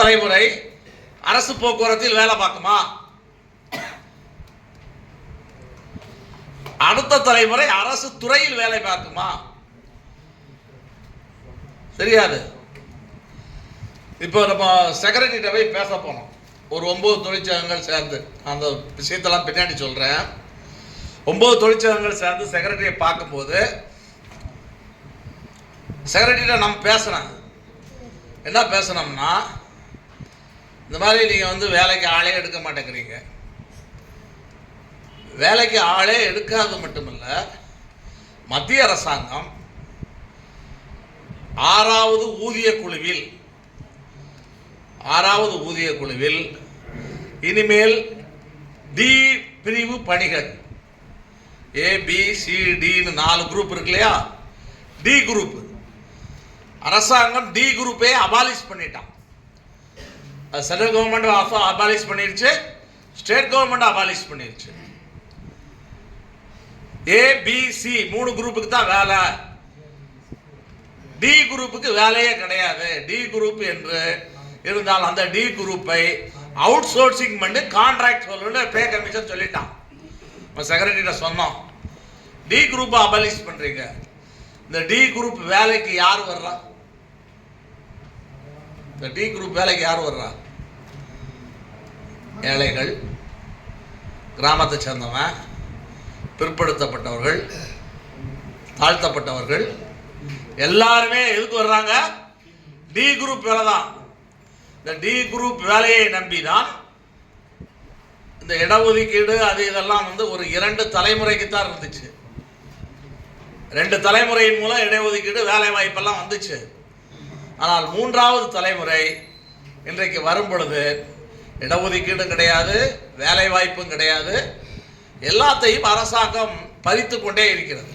தலைமுறை அரசு போக்குவரத்தில் வேலை பார்க்குமா? அடுத்த தலைமுறை அரசு துறையில் வேலை பார்க்குமா? தெரியாது. இப்போ நம்ம செக்ரட்டரிட்ட போய் பேச போனோம். ஒரு 9 தொழிற்சங்கங்கள் சேர்ந்து, அந்த விஷயத்தெல்லாம் பின்னாடி சொல்கிறேன். 9 தொழிற்சங்கங்கள் சேர்ந்து செக்ரட்டரியை பார்க்கும்போது செக்ரட்டரிட்ட நம்ம பேசுகிறேன். என்ன பேசணும்னா, இந்த மாதிரி நீங்கள் வேலைக்கு ஆளே எடுக்க மாட்டேங்கிறீங்க. வேலைக்கு ஆளே எடுக்காது மட்டுமல்ல, மத்திய அரசாங்கம் 6வது ஊதிய குழுவில் இனிமேல் டி பிரிவு பணிகள், ABCDன்னு 4 குரூப் இருக்கு இல்லையா? டி குரூப் அரசாங்கம் டி குரூப்பே அபாலிஷ் பண்ணிட்டான். சென்ட்ரல் கவர்மெண்ட் அபாலிஷ் பண்ணிருச்சு, ஸ்டேட் கவர்மெண்ட் அபாலிஷ் பண்ணிருச்சு. ABC 3 குரூப்புக்கு தான் வேலை, டி குரூப்புக்கு வேலையே கிடையாது. டி குரூப் என்று இருந்தால் அந்த டி குரூப்பை அவுட் சோர்சிங் பண்ணி கான்ட்ராக்ட் சொல்லுன்னு பே கமிஷன் சொல்லிட்டான். செக்ரட்டரிட்ட சொன்னோம், டி குரூப்பை அபாலிஷ் பண்றீங்க, இந்த டி குரூப் வேலைக்கு யார் வர்றா? இந்த டி குரூப் வேலைக்கு யார் வர்றா? ஏழைகள், கிராமத்தை சேர்ந்தவன், பிற்படுத்தப்பட்டவர்கள், தாழ்த்தப்பட்டவர்கள் எல்லாருமே எதுக்கு வர்றாங்க? டி குரூப் வேலை தான். இந்த டி குரூப் வேலையை நம்பிதான் இந்த இடஒதுக்கீடு அது இதெல்லாம் ஒரு 2 தலைமுறைக்கு தான் இருந்துச்சு. 2 தலைமுறையின் மூலம் இடஒதுக்கீடு வேலை வாய்ப்பெல்லாம் வந்துச்சு. ஆனால் 3வது தலைமுறை இன்றைக்கு வரும் பொழுது இடஒதுக்கீடும் கிடையாது, வேலை வாய்ப்பும் கிடையாது, எல்லாத்தையும் அரசாங்கம் பறித்து கொண்டே இருக்கிறது.